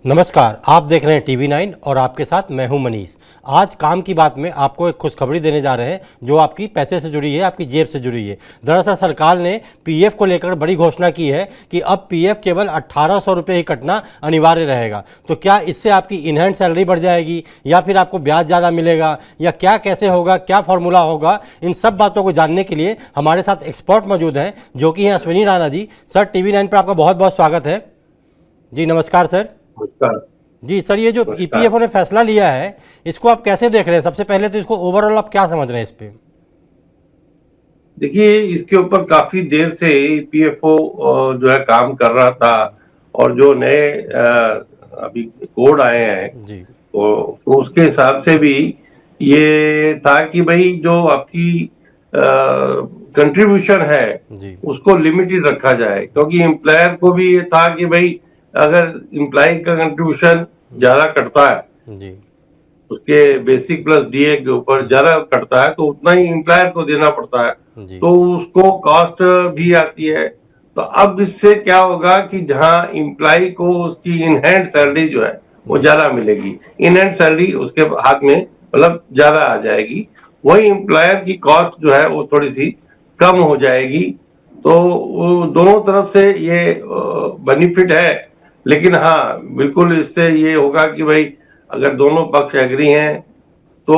नमस्कार, आप देख रहे हैं TV9 और आपके साथ मैं हूं मनीष। आज काम की बात में आपको एक खुशखबरी देने जा रहे हैं जो आपकी पैसे से जुड़ी है, आपकी जेब से जुड़ी है। दरअसल सरकार ने पीएफ को लेकर बड़ी घोषणा की है कि अब पीएफ केवल 1800 रुपये ही कटना अनिवार्य रहेगा। तो क्या इससे आपकी इन हैंड सैलरी बढ़ जाएगी या फिर आपको ब्याज ज़्यादा मिलेगा या क्या कैसे होगा, क्या फॉर्मूला होगा, इन सब बातों को जानने के लिए हमारे साथ एक्सपर्ट मौजूद हैं जो कि हैं अश्विनी राणा जी। सर, TV9 पर आपका बहुत बहुत स्वागत है जी। नमस्कार सर। नमस्कार। जी सर, ये जो ईपीएफओ ने फैसला लिया है इसको आप कैसे देख रहे हैं? सबसे पहले तो इसको ओवरऑल आप क्या समझ रहे हैं इस पे? देखिए, इसके ऊपर काफी देर से ईपीएफओ जो है काम कर रहा था और जो नए अभी कोड आए हैं जी तो उसके हिसाब से भी ये था कि भाई जो आपकी कंट्रीब्यूशन है जी उसको लिमिटेड रखा जाए, क्योंकि एम्प्लॉयर को भी ये था कि भाई अगर एम्प्लॉय का कंट्रीब्यूशन ज्यादा कटता है, जी उसके बेसिक प्लस डीए के ऊपर ज्यादा कटता है तो उतना ही एम्प्लॉयर को देना पड़ता है, जी तो उसको कॉस्ट भी आती है। तो अब इससे क्या होगा कि जहां एम्प्लॉय को उसकी इन हैंड सैलरी जो है वो ज्यादा मिलेगी, इन हैंड सैलरी उसके हाथ में मतलब ज्यादा आ जाएगी, वही एम्प्लॉयर की कॉस्ट जो है वो थोड़ी सी कम हो जाएगी। तो वो दोनों तरफ से ये बेनिफिट है। लेकिन हाँ, बिल्कुल इससे ये होगा कि भाई अगर दोनों पक्ष एग्री हैं तो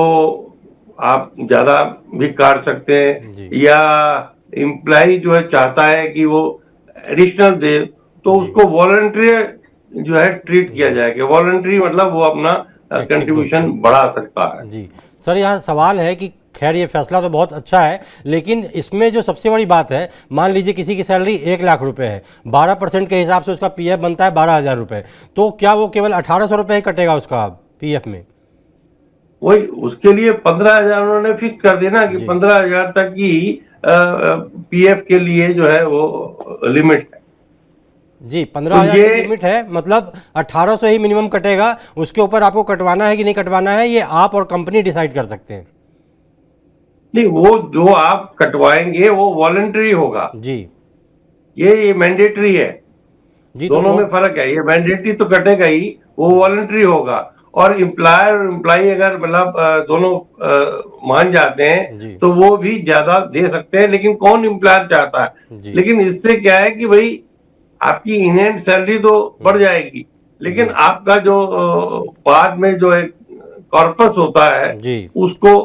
आप ज्यादा भी काट सकते हैं, जी या एम्प्लॉय जो है चाहता है कि वो एडिशनल दे तो जी उसको वॉलंटरी जो है ट्रीट किया जाएगा। वॉलंटरी मतलब वो अपना ऐच्छिक रूप कंट्रीब्यूशन से। बढ़ा सकता है। जी सर, यहाँ सवाल है कि खैर ये फैसला तो बहुत अच्छा है, लेकिन इसमें जो सबसे बड़ी बात है, मान लीजिए किसी की सैलरी 1 लाख रुपए है, 12% के हिसाब से उसका पीएफ बनता है 12,000 रुपये, तो क्या वो केवल 1800 रुपये ही कटेगा उसका पीएफ में? वही उसके लिए 15,000 उन्होंने फिक्स कर दिया ना कि जी 15,000 तक की पीएफ के लिए जो है वो लिमिट है। जी, तो 15,000 ये की लिमिट है, मतलब 1800 ही मिनिमम कटेगा। उसके ऊपर आपको कटवाना है कि नहीं कटवाना है ये आप और कंपनी डिसाइड कर सकते हैं। नहीं, वो जो आप कटवाएंगे वो वॉलंटरी होगा, जी ये मैंडेटरी है। जी तो दोनों वो में फर्क है, ये मैंडेटरी तो कटेगा ही, वो वॉलंटरी होगा। और एम्प्लॉयर और एम्प्लॉई अगर मतलब दोनों मान जाते हैं जी तो वो भी ज्यादा दे सकते हैं, लेकिन कौन एम्प्लॉयर चाहता है। जी लेकिन इससे क्या है कि भाई आपकी इन हैंड सैलरी तो बढ़ जाएगी, लेकिन जी आपका जो बाद में जो है कॉर्पस होता है जी उसको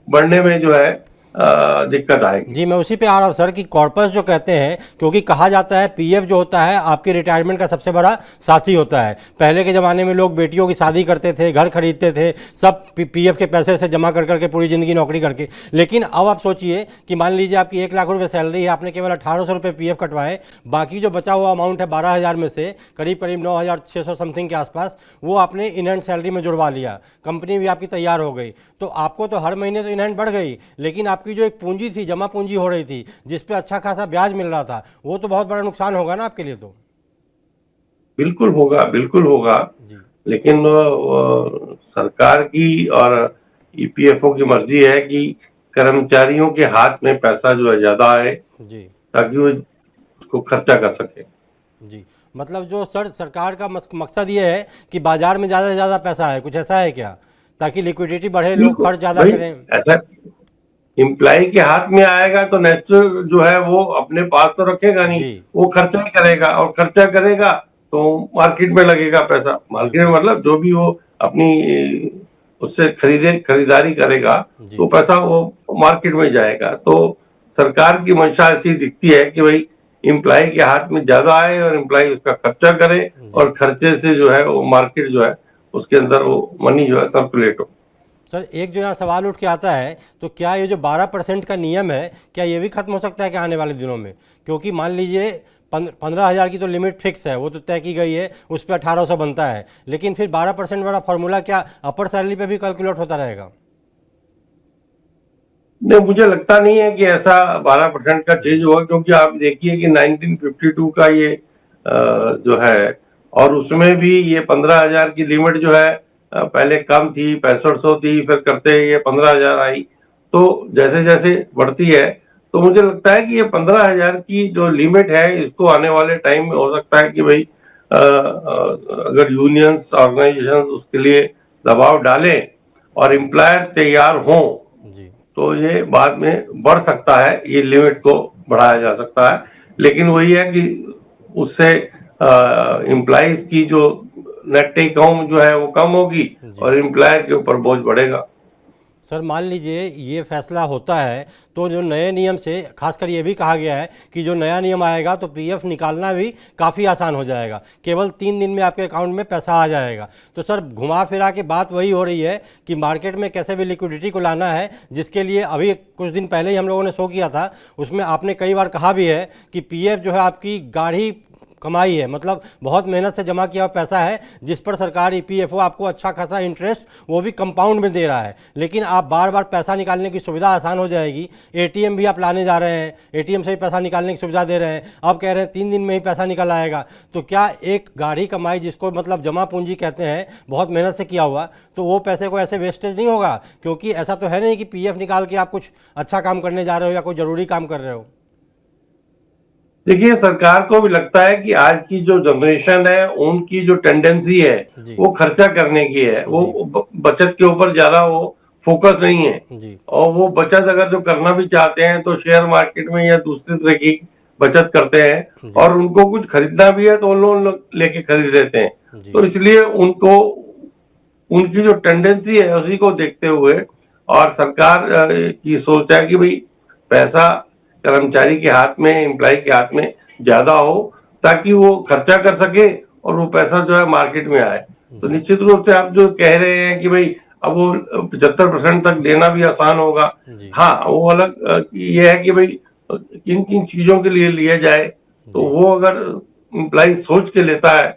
बढ़ने में जो है दिक्कत आएगी। जी, मैं उसी पे आ रहा सर कि कॉर्पस जो कहते हैं, क्योंकि कहा जाता है पीएफ जो होता है आपके रिटायरमेंट का सबसे बड़ा साथी होता है। पहले के ज़माने में लोग बेटियों की शादी करते थे, घर खरीदते थे, सब पीएफ के पैसे से जमा कर करके पूरी ज़िंदगी नौकरी करके। लेकिन अब आप सोचिए कि मान लीजिए आपकी 1 लाख रुपये सैलरी है, आपने केवल 1800 रुपये पीएफ कटवाए, बाकी जो बचा हुआ अमाउंट है 12,000 में से करीब करीब 9,600 समथिंग के आसपास, वो आपने इन हैंड सैलरी में जुड़वा लिया, कंपनी भी आपकी तैयार हो गई। तो आपको तो हर महीने तो इन हैंड बढ़ गई, लेकिन आपकी जो एक पूंजी थी, जमा पूंजी हो रही थी, जिस पे अच्छा खासा ब्याज मिल रहा था, वो तो बहुत बड़ा नुकसान होगा ना आपके लिए तो। बिल्कुल होगा, बिल्कुल होगा। जी लेकिन सरकार की और ईपीएफओ की मर्जी है कि कर्मचारियों के हाथ में पैसा जो है ज्यादा आए जी ताकि वो उसको खर्चा कर सके। जी, मतलब जो सर सरकार का मकसद ये है कि बाजार में ज़्यादा से ज़्यादा पैसा है, कुछ ऐसा है क्या, ताकि लिक्विडिटी बढ़े, लोग बिल्कुल खर्च ज़्यादा भाई, करें? ऐसा एम्प्लाई के हाथ में आएगा तो नेचुरल जो है वो अपने पास तो रखेगा नहीं, जी वो खर्चा ही करेगा, और खर्चा करेगा तो मार्केट में लगेगा पैसा। मार्केट में बिल्कुल मतलब जो भी वो अपनी उससे खरीदारी करेगा तो जी पैसा वो मार्केट में जाएगा। तो सरकार की मंशा ऐसी दिखती है कि भाई एम्प्लाई के हाथ में ज्यादा आए और एम्प्लाई उसका खर्चा करे, जी। और खर्चे से जो है वो मार्केट जो है उसके अंदर वो मनी जो है सर्कुलेट हो। सर, एक जो यहाँ सवाल उठ के आता है, तो क्या ये जो 12% का नियम है, क्या ये भी खत्म हो सकता है क्या आने वाले दिनों में? क्योंकि मान लीजिए 15,000 की तो लिमिट फिक्स है, वो तो तय की गई है, उस पर 1800 बनता है, लेकिन फिर 12% वाला फॉर्मूला क्या अपर सैलरी पे भी कैलकुलेट होता रहेगा? नहीं, मुझे लगता नहीं है कि ऐसा 12% का चेंज होगा, क्योंकि आप देखिए कि 1952 का ये जो है, और उसमें भी ये 15,000 की लिमिट जो है पहले कम थी, 6500 थी, फिर करते ये 15,000 आई। तो जैसे जैसे बढ़ती है तो मुझे लगता है कि ये 15,000 की जो लिमिट है इसको आने वाले टाइम में हो सकता है कि भाई अगर यूनियंस ऑर्गेनाइजेशंस उसके लिए दबाव डालें और एम्प्लॉयर तैयार हों जी तो ये बाद में बढ़ सकता है, ये लिमिट को बढ़ाया जा सकता है। लेकिन वही है कि उससे एम्प्लॉइज की जो नेट टेक होम जो है वो कम होगी जी और एम्प्लॉयर के ऊपर बोझ बढ़ेगा। सर, मान लीजिए ये फैसला होता है तो जो नए नियम से खासकर ये भी कहा गया है कि जो नया नियम आएगा तो पीएफ निकालना भी काफ़ी आसान हो जाएगा, केवल 3 दिन में आपके अकाउंट में पैसा आ जाएगा। तो सर, घुमा फिरा के बात वही हो रही है कि मार्केट में कैसे भी लिक्विडिटी को लाना है, जिसके लिए अभी कुछ दिन पहले ही हम लोगों ने शो किया था, उसमें आपने कई बार कहा भी है कि पीएफ जो है आपकी गाढ़ी कमाई है, मतलब बहुत मेहनत से जमा किया हुआ पैसा है जिस पर सरकार ईपीएफओ आपको अच्छा खासा इंटरेस्ट वो भी कंपाउंड में दे रहा है। लेकिन आप बार बार पैसा निकालने की सुविधा आसान हो जाएगी, एटीएम भी आप लाने जा रहे हैं, एटीएम से ही पैसा निकालने की सुविधा दे रहे हैं, आप कह रहे हैं 3 दिन में ही पैसा निकल आएगा। तो क्या एक गाढ़ी कमाई जिसको मतलब जमा पूंजी कहते हैं, बहुत मेहनत से किया हुआ, तो वो पैसे को ऐसे वेस्टेज नहीं होगा? क्योंकि ऐसा तो है नहीं कि पीएफ निकाल के आप कुछ अच्छा काम करने जा रहे हो या कोई ज़रूरी काम कर रहे हो। देखिए, सरकार को भी लगता है कि आज की जो जनरेशन है उनकी जो टेंडेंसी है जी वो खर्चा करने की है, जी वो बचत के ऊपर ज्यादा वो फोकस नहीं है। जी और वो बचत अगर जो करना भी चाहते हैं तो शेयर मार्केट में या दूसरी तरह की बचत करते हैं, जी और उनको कुछ खरीदना भी है तो वो लोन लेके खरीद लेते हैं। जी तो इसलिए उनको उनकी जो टेंडेंसी है उसी को देखते हुए और सरकार की सोच है कि भाई पैसा कर्मचारी के हाथ में, एम्प्लॉय के हाथ में ज्यादा हो ताकि वो खर्चा कर सके और वो पैसा जो है मार्केट में आए। तो जी निश्चित रूप से आप जो कह रहे हैं कि भाई अब वो 75% तक लेना भी आसान होगा। जी हाँ, वो अलग ये है कि भाई किन किन चीजों के लिए लिया जाए, तो जी वो अगर एम्प्लॉय सोच के लेता है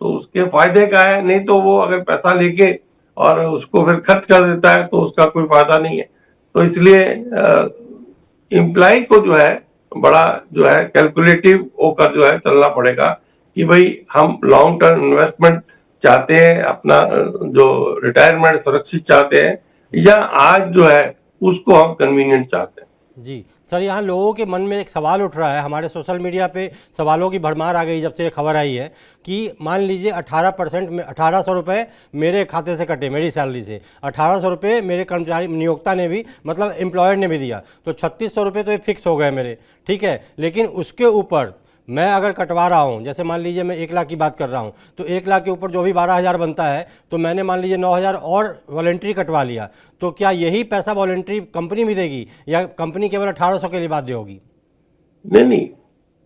तो उसके फायदे का है, नहीं तो वो अगर पैसा लेके और उसको फिर खर्च कर देता है तो उसका कोई फायदा नहीं है। तो इसलिए एम्प्लॉय को जो है बड़ा जो है कैलकुलेटिव होकर जो है चलना पड़ेगा कि भाई हम लॉन्ग टर्म इन्वेस्टमेंट चाहते हैं, अपना जो रिटायरमेंट सुरक्षित चाहते हैं, या आज जो है उसको हम कन्वीनियंट चाहते हैं। जी सर, यहाँ लोगों के मन में एक सवाल उठ रहा है, हमारे सोशल मीडिया पे सवालों की भरमार आ गई जब से ये खबर आई है कि मान लीजिए 18% में 1800 रुपये मेरे खाते से कटे, मेरी सैलरी से 1800 रुपये मेरे कर्मचारी नियोक्ता ने भी, मतलब एम्प्लॉयर ने भी दिया, तो 3600 रुपये तो ये फिक्स हो गए मेरे, ठीक है। लेकिन उसके ऊपर मैं अगर कटवा रहा हूँ, जैसे मान लीजिए मैं 1 लाख की बात कर रहा हूँ, तो 1 लाख के ऊपर जो भी 12,000 बनता है, तो मैंने मान लीजिए 9,000 और वॉलेंट्री कटवा लिया, तो क्या यही पैसा वॉलेंट्री कंपनी भी देगी या कंपनी केवल 1800 के लिए बाध्य होगी? नहीं नहीं,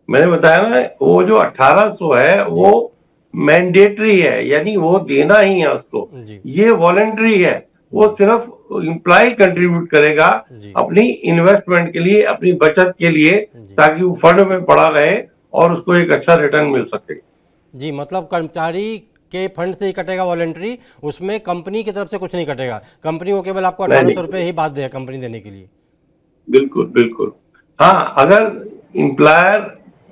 मैंने बताया ना, वो जो 1800 है वो मैंडेटरी है, यानी वो देना ही है उसको। जी ये वॉलंटरी है, वो सिर्फ एम्प्लॉय कंट्रीब्यूट करेगा जी अपनी इन्वेस्टमेंट के लिए, अपनी बचत के लिए, जी ताकि वो फंड में पड़ा रहे और उसको एक अच्छा रिटर्न मिल सके। जी, मतलब कर्मचारी के फंड से ही कटेगा वॉलेंट्री, उसमें कंपनी की तरफ से कुछ नहीं कटेगा, कंपनी को केवल आपको नहीं 1800 नहीं, रुपये ही बाध्य है कंपनी देने के लिए। बिल्कुल बिल्कुल। हाँ, अगर एम्प्लॉयर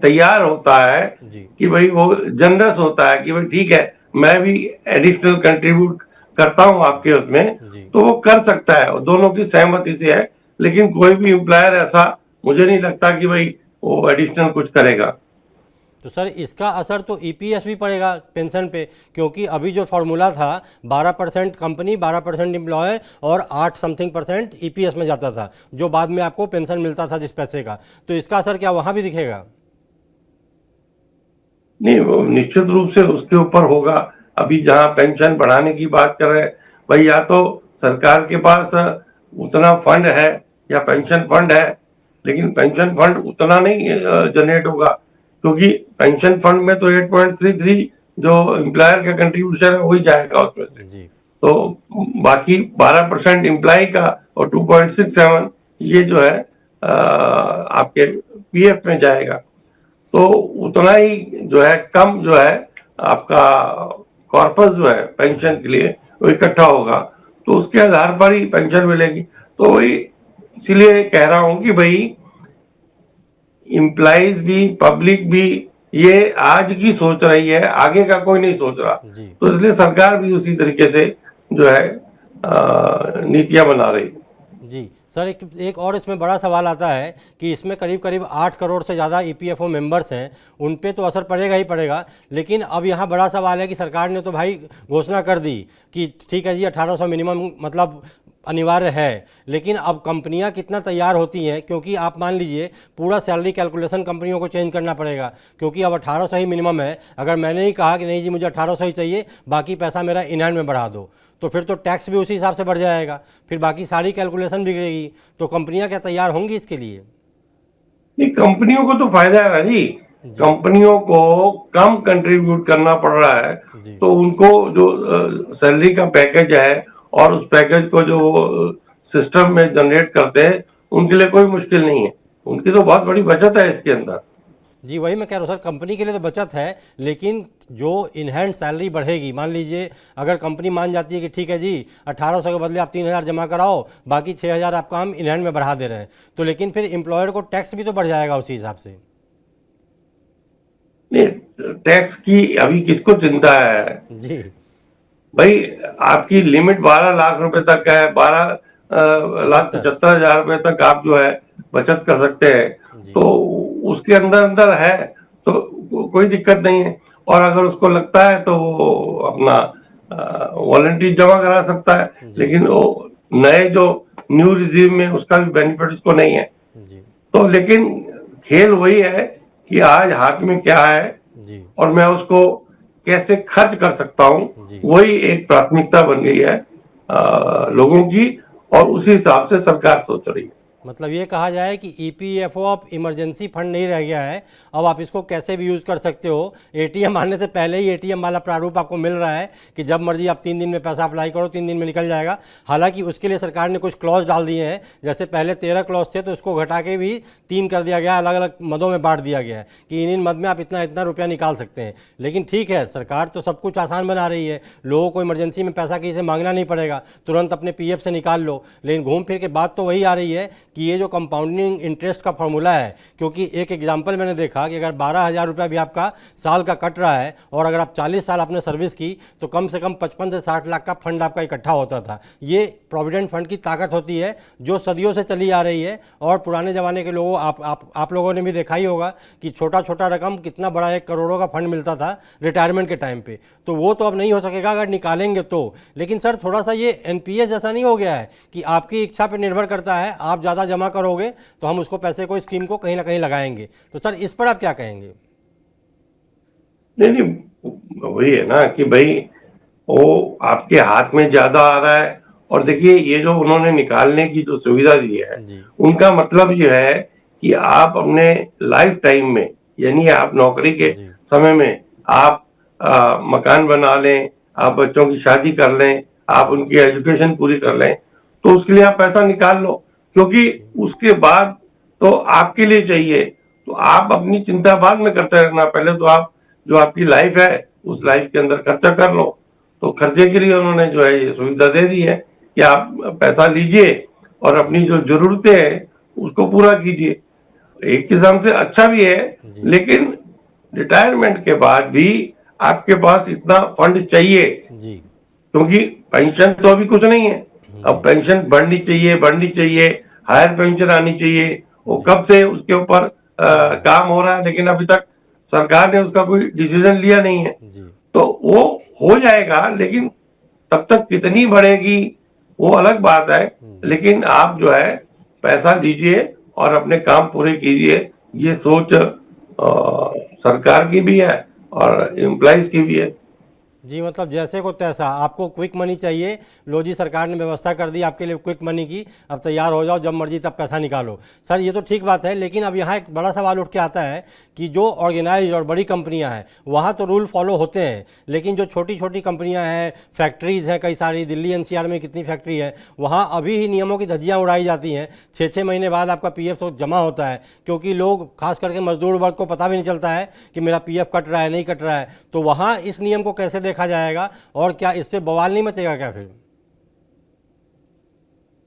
तैयार होता है जी कि भाई वो जनरस होता है कि भाई ठीक है मैं भी एडिशनल कंट्रीब्यूट करता हूं आपके उसमें, जी तो वो कर सकता है, और दोनों की सहमति से है। लेकिन कोई भी एम्प्लॉयर ऐसा मुझे नहीं लगता कि भाई वो एडिशनल कुछ करेगा। तो सर, इसका असर तो ईपीएस भी पड़ेगा पेंशन पे, क्योंकि अभी जो फार्मूला था 12% कंपनी, 12% एम्प्लॉयर और 8 समथिंग परसेंट ईपीएस में जाता था, जो बाद में आपको पेंशन मिलता था जिस पैसे का, तो इसका असर क्या वहाँ भी दिखेगा? नहीं, वो निश्चित रूप से उसके ऊपर होगा। अभी जहां पेंशन बढ़ाने की बात कर रहे हैं, भाई या तो सरकार के पास उतना फंड है या पेंशन फंड है, लेकिन पेंशन फंड उतना नहीं जनरेट होगा, क्योंकि पेंशन फंड में तो 8.33 जो एम्प्लॉयर का कंट्रीब्यूशन है वही जाएगा उसमें से। जी तो बाकी 12% एम्प्लॉय का और 2.67 ये जो है आपके पीएफ में जाएगा। तो उतना ही जो है कम जो है आपका कॉर्पस जो है पेंशन के लिए वो इकट्ठा होगा, तो उसके आधार पर ही पेंशन मिलेगी। तो वही इसीलिए कह रहा हूं कि भाई इम्प्लाइज भी, पब्लिक भी ये आज की सोच रही है, आगे का कोई नहीं सोच रहा। जी तो इसलिए सरकार भी उसी तरीके से जो है नीतियां बना रही है। जी सर एक और इसमें बड़ा सवाल आता है कि इसमें करीब करीब 8 करोड़ से ज़्यादा ईपीएफओ मेंबर्स हैं, उन पे तो असर पड़ेगा ही पड़ेगा। लेकिन अब यहाँ बड़ा सवाल है कि सरकार ने तो भाई घोषणा कर दी कि ठीक है जी 1800 मिनिमम मतलब अनिवार्य है, लेकिन अब कंपनियां कितना तैयार होती हैं, क्योंकि आप मान लीजिए पूरा सैलरी कैलकुलेशन कंपनियों को चेंज करना पड़ेगा, क्योंकि अब 1800 ही मिनिमम है। अगर मैंने ही कहा कि नहीं जी मुझे 1800 ही चाहिए, बाकी पैसा मेरा इन हैंड में बढ़ा दो, तो फिर तो टैक्स भी उसी हिसाब से बढ़ जाएगा, फिर बाकी सारी कैलकुलेशन बिगड़ेगी। तो कंपनियां क्या तैयार होंगी इसके लिए? नहीं, कंपनियों को तो फायदा है ना जी। कंपनियों को कम कंट्रीब्यूट करना पड़ रहा है, जी तो उनको जो सैलरी का पैकेज है और उस पैकेज को जो सिस्टम में जनरेट करते हैं, उनके लिए कोई मुश्किल नहीं है। उनकी तो बहुत बड़ी बचत है इसके अंदर। जी, वही मैं कह रहा हूँ सर, कंपनी के लिए तो बचत है, लेकिन जो इन हैंड सैलरी बढ़ेगी, मान लीजिए अगर कंपनी मान जाती है कि ठीक है जी 1800 के बदले आप 3000 जमा कराओ, बाकी 6000 आपका हम इन हैंड में बढ़ा दे रहे हैं, तो लेकिन फिर एम्प्लॉयर को टैक्स भी तो बढ़ जाएगा उसी हिसाब से। नहीं, टैक्स की अभी किसको चिंता है जी भाई। आपकी लिमिट 12 लाख रुपए तक है। 12,75,000 रुपए तक आप जो है बचत कर सकते हैं, जी तो उसके अंदर अंदर है तो कोई दिक्कत नहीं है। और अगर उसको लगता है तो वो अपना वॉलंटरी जमा करा सकता है, जी लेकिन वो नए जो न्यू रिजीम में उसका भी बेनिफिट उसको नहीं है। जी तो लेकिन खेल वही है कि आज हाथ में क्या है जी और मैं उसको कैसे खर्च कर सकता हूँ, जी वही एक प्राथमिकता बन गई है लोगों की, और उसी हिसाब से सरकार सोच रही है। मतलब ये कहा जाए कि ईपीएफओ अब इमरजेंसी फंड नहीं रह गया है, अब आप इसको कैसे भी यूज़ कर सकते हो। एटीएम आने से पहले ही एटीएम वाला प्रारूप आपको मिल रहा है कि जब मर्जी आप 3 दिन में पैसा अप्लाई करो, 3 दिन में निकल जाएगा। हालांकि उसके लिए सरकार ने कुछ क्लॉज डाल दिए हैं, जैसे पहले 13 क्लॉज थे तो उसको घटा के भी 3 कर दिया गया, अलग अलग मदों में बांट दिया गया है कि इन मद में आप इतना इतना रुपया निकाल सकते हैं। लेकिन ठीक है, सरकार तो सब कुछ आसान बना रही है, लोगों को इमरजेंसी में पैसा किसी से मांगना नहीं पड़ेगा, तुरंत अपने पीएफ से निकाल लो। लेकिन घूम फिर के बात तो वही आ रही है कि ये जो कंपाउंडिंग इंटरेस्ट का फॉर्मूला है, क्योंकि एक एग्जांपल मैंने देखा कि अगर 12,000 रुपया भी आपका साल का कट रहा है और अगर आप 40 साल आपने सर्विस की तो कम से कम 55 से 60 लाख का फंड आपका इकट्ठा होता था। ये प्रोविडेंट फंड की ताकत होती है जो सदियों से चली आ रही है। और पुराने ज़माने के लोगों आप लोगों ने भी देखा ही होगा कि छोटा छोटा रकम कितना बड़ा 1 करोड़ों का फंड मिलता था रिटायरमेंट के टाइम पे, तो वो तो अब नहीं हो सकेगा अगर निकालेंगे तो। लेकिन सर थोड़ा सा ये एनपीएस जैसा नहीं हो गया है कि आपकी इच्छा पर निर्भर करता है, आप ज़्यादा जमा करोगे तो हम उसको पैसे को स्कीम को कहीं ना कहीं लगाएंगे। तो सर इस पर आप क्या कहेंगे? नहीं नहीं, वही है ना कि भाई वो आपके हाथ में ज्यादा आ रहा है। और देखिए, ये जो उन्होंने निकालने की जो सुविधा दी है, जी उनका मतलब ये है कि आप अपने लाइफ टाइम में, यानी आप नौकरी के जी समय में आप मकान बना लें, आप बच्चों की शादी कर लें, आप उनकी एजुकेशन पूरी कर लें, तो उसके लिए आप पैसा निकाल लो। क्योंकि उसके बाद तो आपके लिए चाहिए, तो आप अपनी चिंता बाद में करते रहना, पहले तो आप जो आपकी लाइफ है उस लाइफ के अंदर खर्चा कर लो। तो खर्चे के लिए उन्होंने जो है ये सुविधा दे दी है कि आप पैसा लीजिए और अपनी जो जरूरतें हैं उसको पूरा कीजिए। एक किस्म से अच्छा भी है, जी लेकिन रिटायरमेंट के बाद भी आपके पास इतना फंड चाहिए, जी क्योंकि पेंशन तो अभी कुछ नहीं है। अब पेंशन बढ़नी चाहिए, बढ़नी चाहिए, हायर पेंशन आनी चाहिए। वो जी कब से उसके ऊपर काम हो रहा है, लेकिन अभी तक सरकार ने उसका कोई डिसीजन लिया नहीं है। जी तो वो हो जाएगा, लेकिन तब तक कितनी बढ़ेगी वो अलग बात है। लेकिन आप जो है पैसा लीजिए और अपने काम पूरे कीजिए, ये सोच सरकार की भी है और एम्प्लॉइज की भी है। जी, मतलब जैसे को तैसा, आपको क्विक मनी चाहिए, लो जी सरकार ने व्यवस्था कर दी आपके लिए क्विक मनी की, अब तैयार हो जाओ, जब मर्जी तब पैसा निकालो। सर ये तो ठीक बात है, लेकिन अब यहाँ एक बड़ा सवाल उठ के आता है कि जो ऑर्गेनाइज और बड़ी कंपनियां हैं वहाँ तो रूल फॉलो होते हैं, लेकिन जो छोटी छोटी कंपनियां हैं, फैक्ट्रीज़ हैं कई सारी, दिल्ली एनसीआर में कितनी फैक्ट्री है, वहाँ अभी ही नियमों की धज्जियाँ उड़ाई जाती हैं। 6-6 महीने बाद आपका पीएफ तो जमा होता है, क्योंकि लोग खास करके मजदूर वर्ग को पता भी नहीं चलता है कि मेरा पीएफ कट रहा है नहीं कट रहा है। तो वहाँ इस नियम को कैसे देखा जाएगा और क्या इससे बवाल नहीं मचेगा क्या फिर?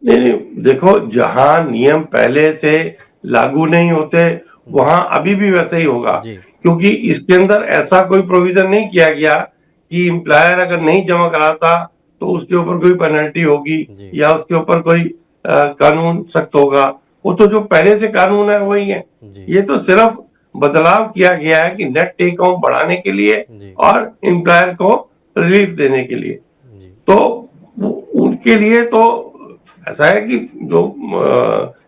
नहीं नहीं, देखो, जहां नियम पहले से लागू नहीं होते वहां अभी भी वैसे ही होगा, जी क्योंकि इसके अंदर ऐसा कोई प्रोविजन नहीं किया गया कि एम्प्लॉयर अगर नहीं जमा कराता तो उसके ऊपर कोई पेनल्टी होगी जी या उसके ऊपर कोई कानून सख्त होगा, वो तो जो पहले से कानून है वही है। जी ये तो सिर्फ बदलाव किया गया है कि नेट टेक होम बढ़ाने के लिए जी और एम्प्लॉयर को रिलीफ देने के लिए। जी तो उनके लिए तो ऐसा है कि जो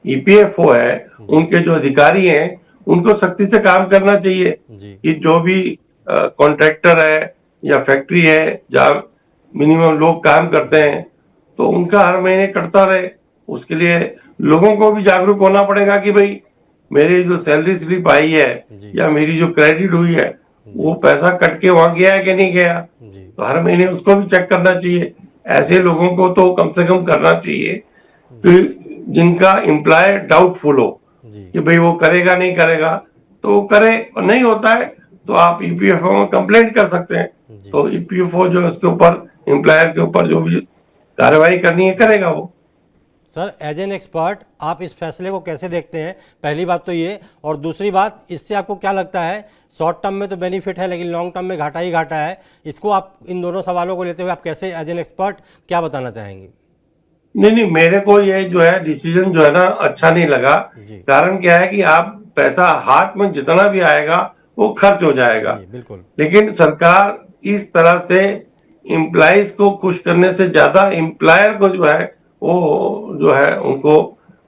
ईपीएफओ है, जी उनके जो अधिकारी हैं, उनको सख्ती से काम करना चाहिए जी कि जो भी कॉन्ट्रैक्टर है या फैक्ट्री है जहाँ मिनिमम लोग काम करते हैं, तो उनका हर महीने कटता रहे। उसके लिए लोगों को भी जागरूक होना पड़ेगा कि भाई मेरी जो सैलरी स्लिप आई है जी या मेरी जो क्रेडिट हुई है, जी वो पैसा कट के वहां गया है कि नहीं गया, जी तो हर महीने उसको भी चेक करना चाहिए। ऐसे लोगों को तो कम से कम करना चाहिए जी कि जिनका एम्प्लॉय डाउटफुल हो जी कि भाई वो करेगा नहीं करेगा, तो वो करे, और नहीं होता है तो आप ईपीएफओ में कंप्लेंट कर सकते हैं। जी तो ईपीएफओ जो है उसके ऊपर एम्प्लॉयर के ऊपर जो भी कार्रवाई करनी है करेगा वो। सर, एज एन एक्सपर्ट आप इस फैसले को कैसे देखते हैं? पहली बात तो ये, और दूसरी बात, इससे आपको क्या लगता है, शॉर्ट टर्म में तो बेनिफिट है लेकिन लॉन्ग टर्म में घाटा ही घाटा है, इसको आप इन दोनों सवालों को लेते हुए आप कैसे एज एन एक्सपर्ट क्या बताना चाहेंगे? नहीं नहीं, मेरे को ये जो है डिसीजन जो है ना अच्छा नहीं लगा। जी कारण क्या है कि आप पैसा हाथ में जितना भी आएगा वो खर्च हो जाएगा, जी बिल्कुल। लेकिन सरकार इस तरह से इम्प्लाइज को खुश करने से ज्यादा एम्प्लॉयर को जो है वो जो है उनको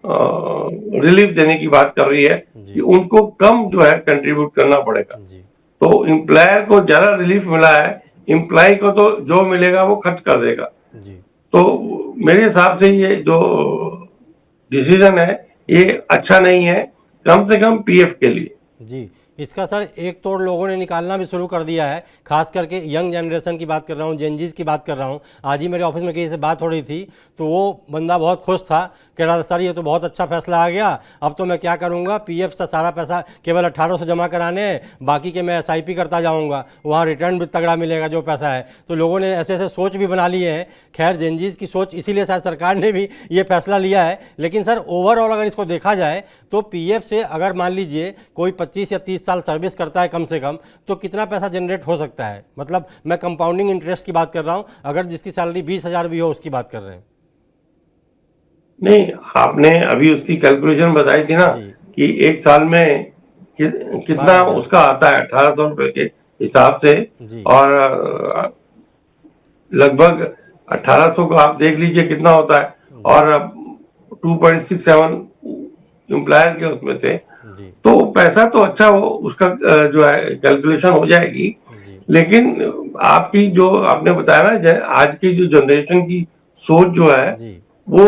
रिलीफ देने की बात कर रही है कि जी उनको कम जो है कंट्रीब्यूट करना पड़ेगा। जी तो एम्प्लॉयर को ज्यादा रिलीफ मिला है, एम्प्लॉय को तो जो मिलेगा वो खर्च कर देगा। जी तो मेरे हिसाब से ये जो डिसीजन है ये अच्छा नहीं है, कम से कम पीएफ के लिए। जी, इसका सर एक तोड़ लोगों ने निकालना भी शुरू कर दिया है, खास करके यंग जनरेशन की बात कर रहा हूँ, जेनजीज की बात कर रहा हूँ। आज ही मेरे ऑफिस में किसी से बात हो रही थी तो वो बंदा बहुत खुश था, कह रहा था सर ये तो बहुत अच्छा फैसला आ गया, अब तो मैं क्या करूँगा, पीएफ से सारा पैसा केवल 1800 जमा कराने हैं, बाकी के मैं एसआईपी करता जाऊँगा, वहाँ रिटर्न भी तगड़ा मिलेगा जो पैसा है। तो लोगों ने ऐसे ऐसे सोच भी बना लिए हैं। खैर, जेनजीज की सोच, इसीलिए शायद सरकार ने भी ये फैसला लिया है। लेकिन सर ओवरऑल अगर इसको देखा जाए तो पीएफ से अगर मान लीजिए कोई 25 या 30 साल सर्विस करता है कम से कम, तो कितना पैसा जनरेट हो सकता है? मतलब मैं कंपाउंडिंग इंटरेस्ट की बात कर रहा हूं, अगर जिसकी सैलरी 20,000 भी हो उसकी बात कर रहे हैं। नहीं, आपने अभी उसकी कैलकुलेशन बताई थी ना जी, कि एक साल में कितना 12,000। उसका आता है 1800 रुपए के हिसाब से। जी और लगभग 1800 को आप देख लीजिए कितना होता है, जी और 2.67 एम्प्लॉयर के उसमें से, जी तो पैसा तो अच्छा हो उसका जो है कैलकुलेशन हो जाएगी। जी लेकिन आपकी जो आपने बताया ना आज की जो जनरेशन की सोच जो है जी वो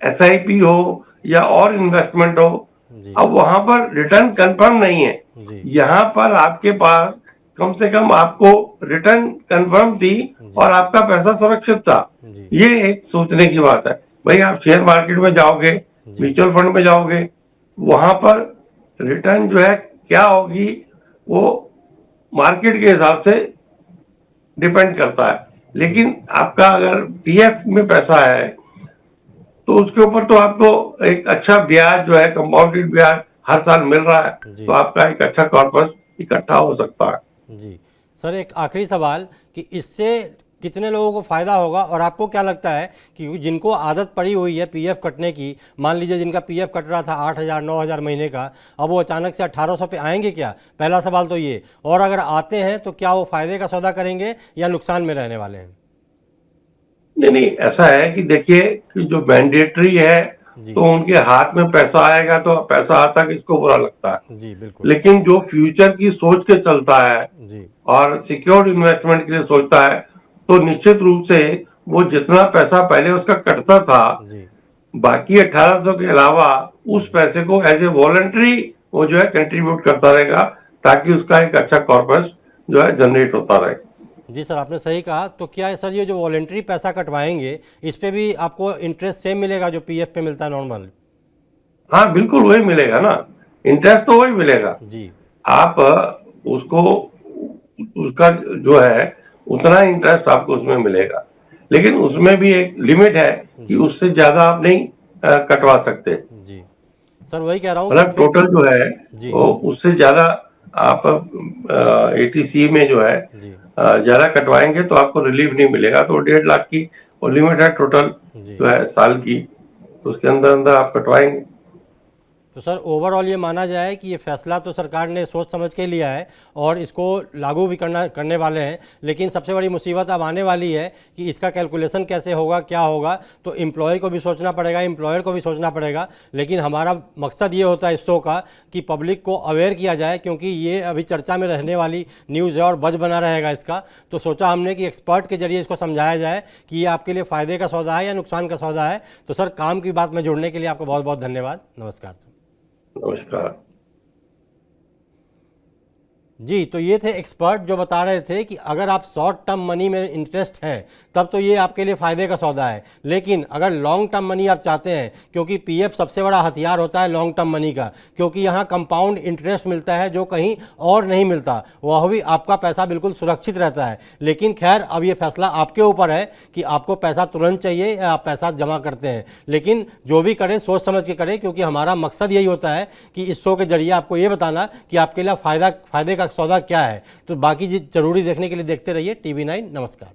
एसआईपी हो या और इन्वेस्टमेंट हो, जी अब वहां पर रिटर्न कंफर्म नहीं है। जी यहाँ पर आपके पास कम से कम आपको रिटर्न कंफर्म थी जी और आपका पैसा सुरक्षित था। जी ये एक सोचने की बात है। भाई आप शेयर मार्केट में जाओगे, जी म्यूचुअल फंड में जाओगे, वहां पर रिटर्न जो है क्या होगी वो मार्केट के हिसाब से डिपेंड करता है। जी लेकिन आपका अगर पीएफ में पैसा है तो उसके ऊपर तो आपको एक अच्छा ब्याज जो है कंपाउंडेड ब्याज हर साल मिल रहा है, तो जी आपका एक अच्छा कॉर्पस इकट्ठा हो सकता है। जी सर, एक आखिरी सवाल कि इससे कितने लोगों को फ़ायदा होगा, और आपको क्या लगता है कि जिनको आदत पड़ी हुई है पीएफ कटने की, मान लीजिए जिनका पीएफ कट रहा था 8,000 9,000 महीने का, अब वो अचानक से 1,800 पे आएंगे क्या? पहला सवाल तो ये, और अगर आते हैं तो क्या वो फ़ायदे का सौदा करेंगे या नुकसान में रहने वाले हैं? नहीं नहीं, ऐसा है कि देखिए कि जो मैंडेटरी है जी तो उनके हाथ में पैसा आएगा तो पैसा आता किसको बुरा लगता है। जी बिल्कुल। लेकिन जो फ्यूचर की सोच के चलता है जी और सिक्योर्ड इन्वेस्टमेंट के लिए सोचता है, तो निश्चित रूप से वो जितना पैसा पहले उसका कटता था, जी बाकी 1800 के अलावा उस जी पैसे को एज ए वॉलंटरी वो जो है कंट्रीब्यूट करता रहेगा, ताकि उसका एक अच्छा कॉर्पस जो है जनरेट होता रहे। जी सर, आपने सही कहा। तो क्या सर ये जो वॉलेंट्री पैसा कटवाएंगे, इस पे भी आपको इंटरेस्ट सेम मिलेगा जो पीएफ पे मिलता है नॉर्मल? हाँ बिल्कुल वही मिलेगा ना, इंटरेस्ट तो वही मिलेगा। जी आप उसको उसका जो है उतना इंटरेस्ट आपको उसमें मिलेगा, लेकिन उसमें भी एक लिमिट है कि जी उससे ज्यादा आप नहीं कटवा सकते। जी सर, वही कह रहा हूँ कि मतलब फिर। टोटल जो है जी वो उससे ज्यादा आप एटीसी में जो है जी ज्यादा कटवाएंगे तो आपको रिलीफ नहीं मिलेगा, तो 1.5 लाख की और लिमिट है टोटल जी। जो है साल की, तो उसके अंदर अंदर आप कटवाएंगे। तो सर ओवरऑल ये माना जाए कि ये फैसला तो सरकार ने सोच समझ के लिया है और इसको लागू भी करने वाले हैं, लेकिन सबसे बड़ी मुसीबत अब आने वाली है कि इसका कैलकुलेशन कैसे होगा, क्या होगा। तो एम्प्लॉय को भी सोचना पड़ेगा, एम्प्लॉयर को भी सोचना पड़ेगा। लेकिन हमारा मकसद ये होता है इस शो का कि पब्लिक को अवेयर किया जाए, क्योंकि ये अभी चर्चा में रहने वाली न्यूज़ है और बज बना रहेगा इसका। तो सोचा हमने कि एक्सपर्ट के जरिए इसको समझाया जाए कि ये आपके लिए फ़ायदे का सौदा है या नुकसान का सौदा है। तो सर काम की बात में जुड़ने के लिए आपका बहुत बहुत धन्यवाद। नमस्कार सर। नमस्कार। जी, तो ये थे एक्सपर्ट जो बता रहे थे कि अगर आप शॉर्ट टर्म मनी में इंटरेस्ट हैं तब तो ये आपके लिए फ़ायदे का सौदा है, लेकिन अगर लॉन्ग टर्म मनी आप चाहते हैं, क्योंकि पीएफ सबसे बड़ा हथियार होता है लॉन्ग टर्म मनी का, क्योंकि यहाँ कंपाउंड इंटरेस्ट मिलता है जो कहीं और नहीं मिलता, वह भी आपका पैसा बिल्कुल सुरक्षित रहता है। लेकिन खैर अब ये फैसला आपके ऊपर है कि आपको पैसा तुरंत चाहिए या आप पैसा जमा करते हैं। लेकिन जो भी करें सोच समझ के करें, क्योंकि हमारा मकसद यही होता है कि इस शो के जरिए आपको ये बताना कि आपके लिए फ़ायदे का सौदा क्या है। तो बाकी जरूरी देखने के लिए देखते रहिए TV9। नमस्कार।